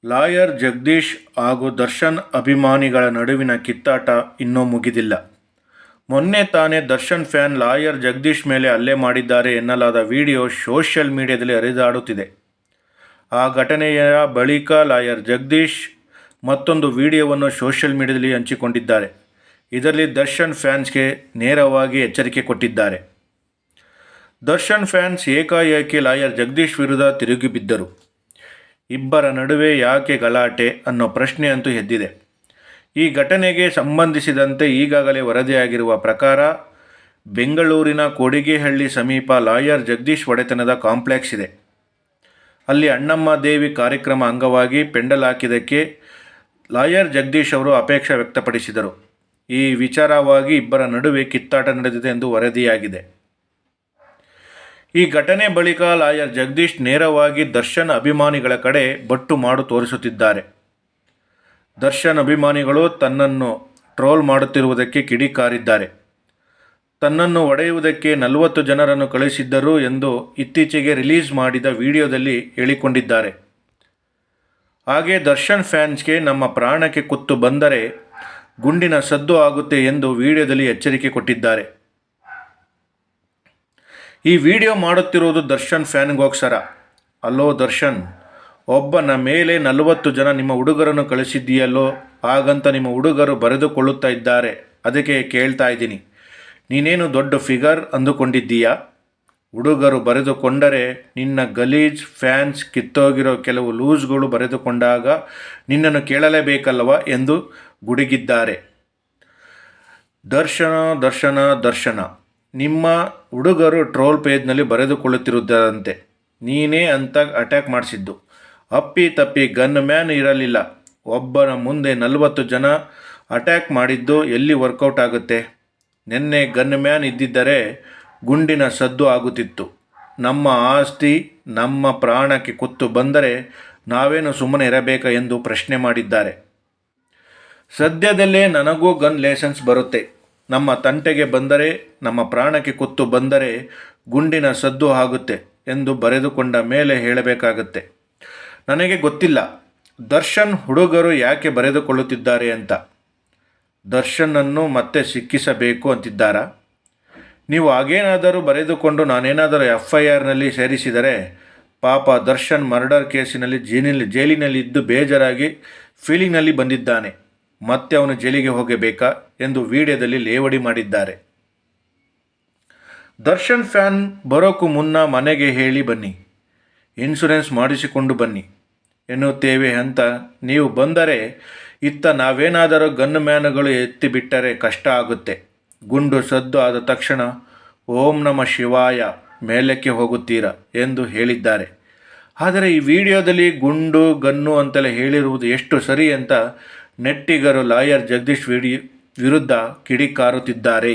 Lawyer Jagadish ಹಾಗೂ ದರ್ಶನ್ ಅಭಿಮಾನಿಗಳ ನಡುವಿನ ಕಿತ್ತಾಟ ಇನ್ನೂ ಮುಗಿದಿಲ್ಲ. ಮೊನ್ನೆ ತಾನೇ ದರ್ಶನ್ ಫ್ಯಾನ್ ಲಾಯರ್ ಜಗದೀಶ್ ಮೇಲೆ ಹಲ್ಲೆ ಮಾಡಿದ್ದಾರೆ ಎನ್ನಲಾದ ವಿಡಿಯೋ ಸೋಷಿಯಲ್ ಮೀಡಿಯಾದಲ್ಲಿ ಹರಿದಾಡುತ್ತಿದೆ. ಆ ಘಟನೆಯ ಬಳಿಕ ಲಾಯರ್ ಜಗದೀಶ್ ಮತ್ತೊಂದು ವಿಡಿಯೋವನ್ನು ಸೋಷಿಯಲ್ ಮೀಡಿಯಾದಲ್ಲಿ ಹಂಚಿಕೊಂಡಿದ್ದಾರೆ. ಇದರಲ್ಲಿ ದರ್ಶನ್ ಫ್ಯಾನ್ಸ್ಗೆ ನೇರವಾಗಿ ಎಚ್ಚರಿಕೆ ಕೊಟ್ಟಿದ್ದಾರೆ. ದರ್ಶನ್ ಫ್ಯಾನ್ಸ್ ಏಕಾಏಕಿ ಲಾಯರ್ ಜಗದೀಶ್ ವಿರುದ್ಧ ತಿರುಗಿಬಿದ್ದರು. ಇಬ್ಬರ ನಡುವೆ ಯಾಕೆ ಗಲಾಟೆ ಅನ್ನೋ ಪ್ರಶ್ನೆ ಅಂತೂ ಎದ್ದಿದೆ. ಈ ಘಟನೆಗೆ ಸಂಬಂಧಿಸಿದಂತೆ ಈಗಾಗಲೇ ವರದಿಯಾಗಿರುವ ಪ್ರಕಾರ ಬೆಂಗಳೂರಿನ ಕೊಡಿಗೆಹಳ್ಳಿ ಸಮೀಪ ಲಾಯರ್ ಜಗದೀಶ್ ಒಡೆತನದ ಕಾಂಪ್ಲೆಕ್ಸ್ ಇದೆ. ಅಲ್ಲಿ ಅಣ್ಣಮ್ಮ ದೇವಿ ಕಾರ್ಯಕ್ರಮ ಅಂಗವಾಗಿ ಪೆಂಡಲ್ ಹಾಕಿದ್ದಕ್ಕೆ ಲಾಯರ್ ಜಗದೀಶ್ ಅವರು ಆಕ್ಷೇಪ ವ್ಯಕ್ತಪಡಿಸಿದರು. ಈ ವಿಚಾರವಾಗಿ ಇಬ್ಬರ ನಡುವೆ ಕಿತ್ತಾಟ ನಡೆದಿದೆ ಎಂದು ವರದಿಯಾಗಿದೆ. ಈ ಘಟನೆ ಬಳಿಕ ಲಾಯರ್ ಜಗದೀಶ್ ನೇರವಾಗಿ ದರ್ಶನ್ ಅಭಿಮಾನಿಗಳ ಕಡೆ ಬೊಟ್ಟು ಮಾಡು ತೋರಿಸುತ್ತಿದ್ದಾರೆ. ದರ್ಶನ್ ಅಭಿಮಾನಿಗಳು ತನ್ನನ್ನು ಟ್ರೋಲ್ ಮಾಡುತ್ತಿರುವುದಕ್ಕೆ ಕಿಡಿಕಾರಿದ್ದಾರೆ. ತನ್ನನ್ನು ಹೊಡೆಯುವುದಕ್ಕೆ 40 ಜನರನ್ನು ಕಳುಹಿಸಿದ್ದರು ಎಂದು ಇತ್ತೀಚೆಗೆ ರಿಲೀಸ್ ಮಾಡಿದ ವಿಡಿಯೋದಲ್ಲಿ ಹೇಳಿಕೊಂಡಿದ್ದಾರೆ. ಹಾಗೆ ದರ್ಶನ್ ಫ್ಯಾನ್ಸ್ಗೆ ನಮ್ಮ ಪ್ರಾಣಕ್ಕೆ ಕುತ್ತು ಬಂದರೆ ಗುಂಡಿನ ಸದ್ದು ಆಗುತ್ತೆ ಎಂದು ವಿಡಿಯೋದಲ್ಲಿ ಎಚ್ಚರಿಕೆ ಕೊಟ್ಟಿದ್ದಾರೆ. ಈ ವಿಡಿಯೋ ಮಾಡುತ್ತಿರುವುದು ದರ್ಶನ್ ಫ್ಯಾನ್ಗೋಸ್ಕರ. ಅಲ್ಲೋ ದರ್ಶನ್, ಒಬ್ಬನ ಮೇಲೆ 40 ಜನ ನಿಮ್ಮ ಹುಡುಗರನ್ನು ಕಳಿಸಿದ್ದೀಯಲ್ಲೋ, ಹಾಗಂತ ನಿಮ್ಮ ಹುಡುಗರು ಬರೆದುಕೊಳ್ಳುತ್ತಾ ಇದ್ದಾರೆ. ಅದಕ್ಕೆ ಕೇಳ್ತಾ ಇದ್ದೀನಿ, ನೀನೇನು ದೊಡ್ಡ ಫಿಗರ್ ಅಂದುಕೊಂಡಿದ್ದೀಯಾ? ಹುಡುಗರು ಬರೆದುಕೊಂಡರೆ ನಿನ್ನ ಗಲೀಜ್ ಫ್ಯಾನ್ಸ್ ಕಿತ್ತೋಗಿರೋ ಕೆಲವು ಲೂಸ್ಗಳು ಬರೆದುಕೊಂಡಾಗ ನಿನ್ನನ್ನು ಕೇಳಲೇಬೇಕಲ್ವ ಎಂದು ಗುಡುಗಿದ್ದಾರೆ. ದರ್ಶನ ನಿಮ್ಮ ಹುಡುಗರು ಟ್ರೋಲ್ ಪೇಜ್ನಲ್ಲಿ ಬರೆದುಕೊಳ್ಳುತ್ತಿರುವುದಂತೆ ನೀನೇ ಅಂತ ಅಟ್ಯಾಕ್ ಮಾಡಿಸಿದ್ದು. ಅಪ್ಪಿ ತಪ್ಪಿ ಗನ್ ಮ್ಯಾನ್ ಇರಲಿಲ್ಲ. ಒಬ್ಬನ ಮುಂದೆ 40 ಜನ ಅಟ್ಯಾಕ್ ಮಾಡಿದ್ದು ಎಲ್ಲಿ ವರ್ಕೌಟ್ ಆಗುತ್ತೆ? ನಿನ್ನೆ ಗನ್ ಮ್ಯಾನ್ ಇದ್ದಿದ್ದರೆ ಗುಂಡಿನ ಸದ್ದು ಆಗುತ್ತಿತ್ತು. ನಮ್ಮ ಆಸ್ತಿ ನಮ್ಮ ಪ್ರಾಣಕ್ಕೆ ಕುತ್ತು ಬಂದರೆ ನಾವೇನು ಸುಮ್ಮನೆ ಇರಬೇಕಾ ಎಂದು ಪ್ರಶ್ನೆ ಮಾಡಿದ್ದಾರೆ. ಸದ್ಯದಲ್ಲೇ ನನಗೂ ಗನ್ ಲೈಸೆನ್ಸ್ ಬರುತ್ತೆ. ನಮ್ಮ ತಂಟೆಗೆ ಬಂದರೆ, ನಮ್ಮ ಪ್ರಾಣಕ್ಕೆ ಕುತ್ತು ಬಂದರೆ ಗುಂಡಿನ ಸದ್ದು ಆಗುತ್ತೆ ಎಂದು ಬರೆದುಕೊಂಡ ಮೇಲೆ ಹೇಳಬೇಕಾಗತ್ತೆ. ನನಗೆ ಗೊತ್ತಿಲ್ಲ ದರ್ಶನ್ ಹುಡುಗರು ಯಾಕೆ ಬರೆದುಕೊಳ್ಳುತ್ತಿದ್ದಾರೆ ಅಂತ. ದರ್ಶನನ್ನು ಮತ್ತೆ ಸಿಕ್ಕಿಸಬೇಕು ಅಂತಿದ್ದಾರಾ? ನೀವು ಹಾಗೇನಾದರೂ ಬರೆದುಕೊಂಡು ನಾನೇನಾದರೂ FIRನಲ್ಲಿ ಸೇರಿಸಿದರೆ ಪಾಪ ದರ್ಶನ್ ಮರ್ಡರ್ ಕೇಸಿನಲ್ಲಿ ಜೈಲಿನಲ್ಲಿದ್ದು ಬೇಜಾರಾಗಿ ಫೀಲಿಂಗ್ನಲ್ಲಿ ಬಂದಿದ್ದಾನೆ. ಮತ್ತೆ ಅವನು ಜೈಲಿಗೆ ಹೋಗಬೇಕಾ ಎಂದು ವಿಡಿಯೋದಲ್ಲಿ ಲೇವಡಿ ಮಾಡಿದ್ದಾರೆ. ದರ್ಶನ್ ಫ್ಯಾನ್ ಬರೋಕ್ಕೂ ಮುನ್ನ ಮನೆಗೆ ಹೇಳಿ ಬನ್ನಿ, ಇನ್ಶೂರೆನ್ಸ್ ಮಾಡಿಸಿಕೊಂಡು ಬನ್ನಿ ಎನ್ನುತ್ತೇವೆ ಅಂತ ನೀವು ಬಂದರೆ ಇತ್ತ ನಾವೇನಾದರೂ ಗನ್ ಮ್ಯಾನ್ಗಳು ಎತ್ತಿಬಿಟ್ಟರೆ ಕಷ್ಟ ಆಗುತ್ತೆ. ಗುಂಡು ಸದ್ದು ಆದ ತಕ್ಷಣ ಓಂ ನಮಃ ಶಿವಾಯ ಮೇಲಕ್ಕೆ ಹೋಗುತ್ತೀರಾ ಎಂದು ಹೇಳಿದ್ದಾರೆ. ಆದರೆ ಈ ವಿಡಿಯೋದಲ್ಲಿ ಗುಂಡು ಗನ್ನು ಅಂತೆಲ್ಲ ಹೇಳಿರುವುದು ಎಷ್ಟು ಸರಿ ಅಂತ ನೆಟ್ಟಿಗರು ಲಾಯರ್ ಜಗದೀಶ್ ವಿರುದ್ಧ ಕಿಡಿಕಾರುತ್ತಿದ್ದಾರೆ.